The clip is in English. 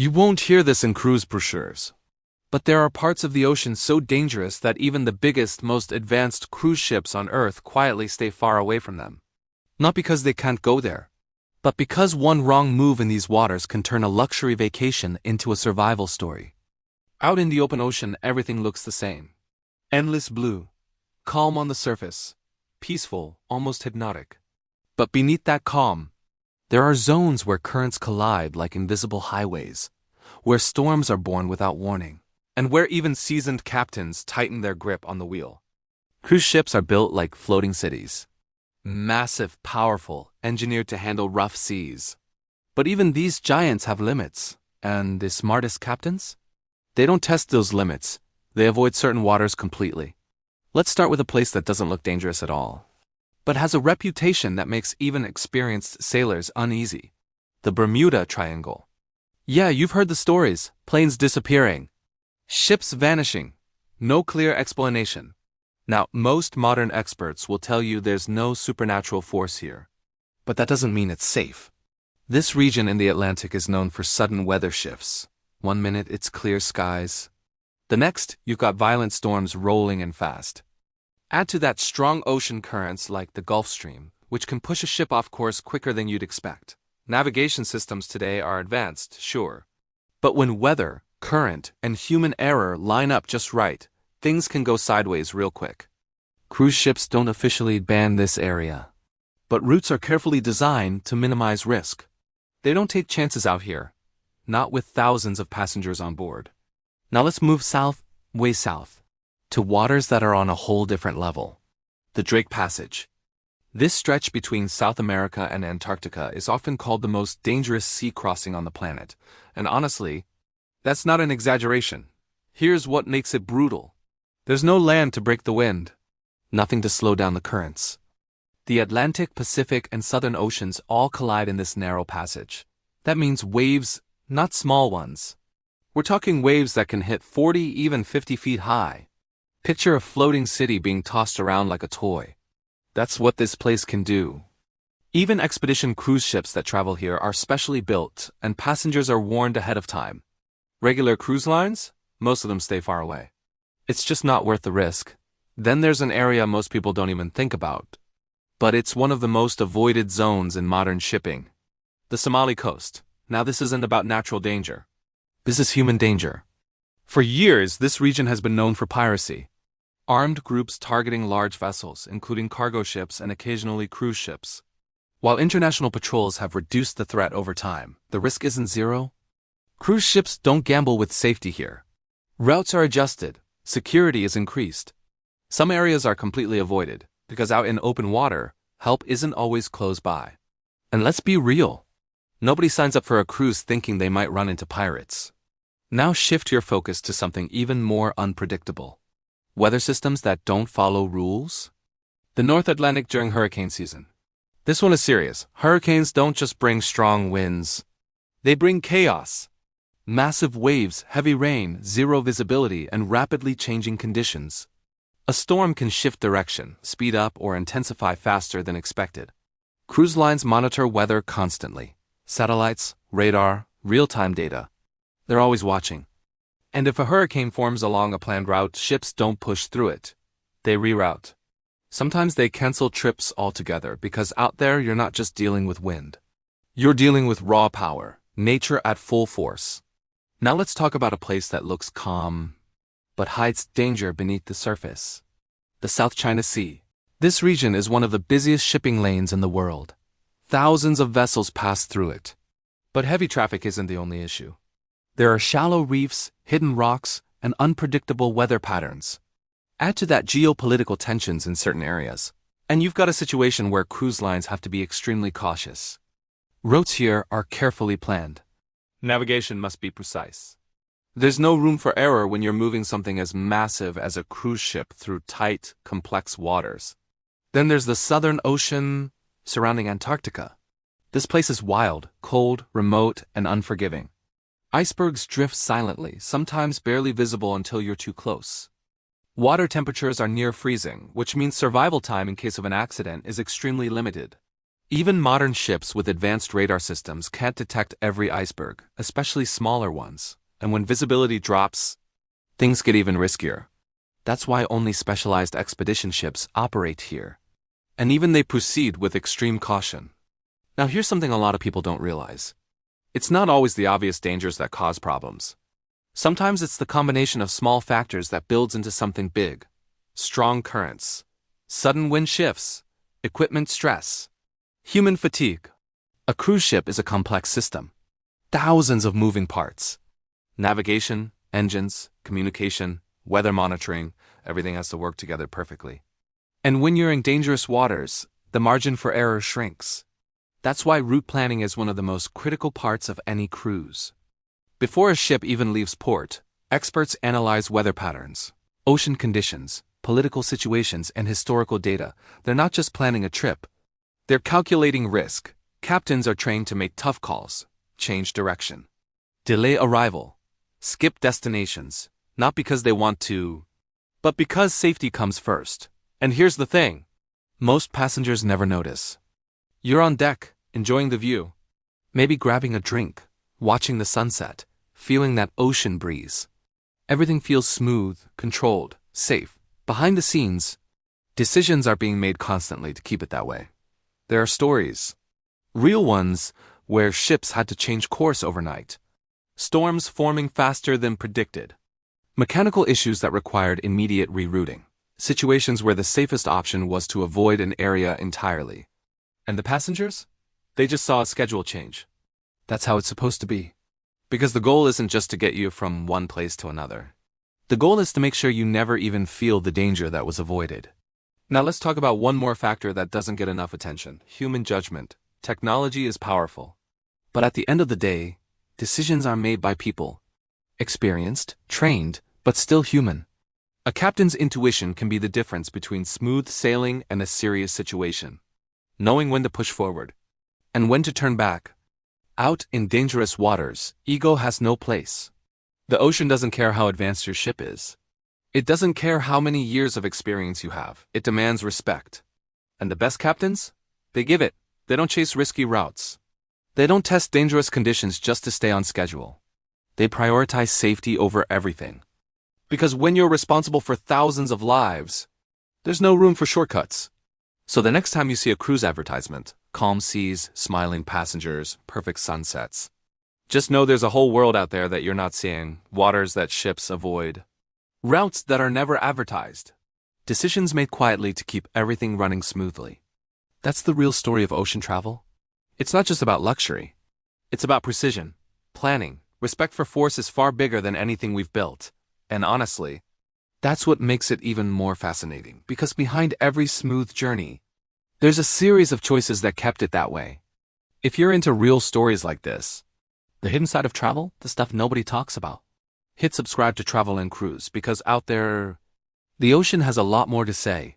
You won't hear this in cruise brochures. But there are parts of the ocean so dangerous that even the biggest, most advanced cruise ships on Earth quietly stay far away from them. Not because they can't go there, but because one wrong move in these waters can turn a luxury vacation into a survival story. Out in the open ocean, everything looks the same. Endless blue, calm on the surface, peaceful, almost hypnotic. But beneath that calm, there are zones where currents collide like invisible highways, where storms are born without warning, and where even seasoned captains tighten their grip on the wheel. Cruise ships are built like floating cities. Massive, powerful, engineered to handle rough seas. But even these giants have limits, and the smartest captains? They don't test those limits. They avoid certain waters completely. Let's start with a place that doesn't look dangerous at all, but has a reputation that makes even experienced sailors uneasy. The Bermuda Triangle. Yeah, you've heard the stories. Planes disappearing. Ships vanishing. No clear explanation. Now, most modern experts will tell you there's no supernatural force here. But that doesn't mean it's safe. This region in the Atlantic is known for sudden weather shifts. One minute it's clear skies. The next, you've got violent storms rolling in fast. Add to that strong ocean currents like the Gulf Stream, which can push a ship off course quicker than you'd expect. Navigation systems today are advanced, sure. But when weather, current, and human error line up just right, things can go sideways real quick. Cruise ships don't officially ban this area, but routes are carefully designed to minimize risk. They don't take chances out here, not with thousands of passengers on board. Now let's move south, way south, to waters that are on a whole different level. The Drake Passage. This stretch between South America and Antarctica is often called the most dangerous sea crossing on the planet, and honestly, that's not an exaggeration. Here's what makes it brutal. There's no land to break the wind, nothing to slow down the currents. The Atlantic, Pacific, and Southern Oceans all collide in this narrow passage. That means waves, not small ones. We're talking waves that can hit 40, even 50 feet high. Picture a floating city being tossed around like a toy. That's what this place can do. Even expedition cruise ships that travel here are specially built, and passengers are warned ahead of time. Regular cruise lines? Most of them stay far away. It's just not worth the risk. Then there's an area most people don't even think about. But it's one of the most avoided zones in modern shipping. The Somali coast. Now this isn't about natural danger. This is human danger. For years, this region has been known for piracy. Armed groups targeting large vessels, including cargo ships and occasionally cruise ships. While international patrols have reduced the threat over time, the risk isn't zero. Cruise ships don't gamble with safety here. Routes are adjusted. Security is increased. Some areas are completely avoided, because out in open water, help isn't always close by. And let's be real. Nobody signs up for a cruise thinking they might run into pirates. Now shift your focus to something even more unpredictable. Weather systems that don't follow rules? The North Atlantic during hurricane season. This one is serious. Hurricanes don't just bring strong winds. They bring chaos. Massive waves, heavy rain, zero visibility, and rapidly changing conditions. A storm can shift direction, speed up, or intensify faster than expected. Cruise lines monitor weather constantly. Satellites, radar, real-time data. They're always watching. And if a hurricane forms along a planned route, ships don't push through it. They reroute. Sometimes they cancel trips altogether because out there you're not just dealing with wind. You're dealing with raw power, nature at full force. Now let's talk about a place that looks calm, but hides danger beneath the surface. The South China Sea. This region is one of the busiest shipping lanes in the world. Thousands of vessels pass through it. But heavy traffic isn't the only issue. There are shallow reefs, hidden rocks, and unpredictable weather patterns. Add to that geopolitical tensions in certain areas, and you've got a situation where cruise lines have to be extremely cautious. Routes here are carefully planned. Navigation must be precise. There's no room for error when you're moving something as massive as a cruise ship through tight, complex waters. Then there's the Southern Ocean surrounding Antarctica. This place is wild, cold, remote, and unforgiving. Icebergs drift silently, sometimes barely visible until you're too close. Water temperatures are near freezing, which means survival time in case of an accident is extremely limited. Even modern ships with advanced radar systems can't detect every iceberg, especially smaller ones. And when visibility drops, things get even riskier. That's why only specialized expedition ships operate here. And even they proceed with extreme caution. Now here's something a lot of people don't realize. It's not always the obvious dangers that cause problems. Sometimes it's the combination of small factors that builds into something big. Strong currents, sudden wind shifts, equipment stress, human fatigue. A cruise ship is a complex system. Thousands of moving parts. Navigation, engines, communication, weather monitoring, everything has to work together perfectly. And when you're in dangerous waters, the margin for error shrinks. That's why route planning is one of the most critical parts of any cruise. Before a ship even leaves port, experts analyze weather patterns, ocean conditions, political situations, and historical data. They're not just planning a trip. They're calculating risk. Captains are trained to make tough calls, change direction, delay arrival, skip destinations, not because they want to, but because safety comes first. And here's the thing. Most passengers never notice. You're on deck, enjoying the view, maybe grabbing a drink, watching the sunset, feeling that ocean breeze. Everything feels smooth, controlled, safe. Behind the scenes, decisions are being made constantly to keep it that way. There are stories, real ones, where ships had to change course overnight. Storms forming faster than predicted. Mechanical issues that required immediate rerouting. Situations where the safest option was to avoid an area entirely. And the passengers? They just saw a schedule change. That's how it's supposed to be. Because the goal isn't just to get you from one place to another. The goal is to make sure you never even feel the danger that was avoided. Now let's talk about one more factor that doesn't get enough attention: human judgment. Technology is powerful. But at the end of the day, decisions are made by people. Experienced, trained, but still human. A captain's intuition can be the difference between smooth sailing and a serious situation. Knowing when to push forward and when to turn back. Out in dangerous waters, ego has no place. The ocean doesn't care how advanced your ship is. It doesn't care how many years of experience you have. It demands respect. And the best captains? They give it. They don't chase risky routes. They don't test dangerous conditions just to stay on schedule. They prioritize safety over everything. Because when you're responsible for thousands of lives, there's no room for shortcuts. So the next time you see a cruise advertisement, calm seas, smiling passengers, perfect sunsets, just know there's a whole world out there that you're not seeing, waters that ships avoid, routes that are never advertised, decisions made quietly to keep everything running smoothly. That's the real story of ocean travel. It's not just about luxury. It's about precision, planning. Respect for force is far bigger than anything we've built. And honestly, that's what makes it even more fascinating, because behind every smooth journey, there's a series of choices that kept it that way. If you're into real stories like this, the hidden side of travel, the stuff nobody talks about, hit subscribe to Travel and Cruise, because out there, the ocean has a lot more to say.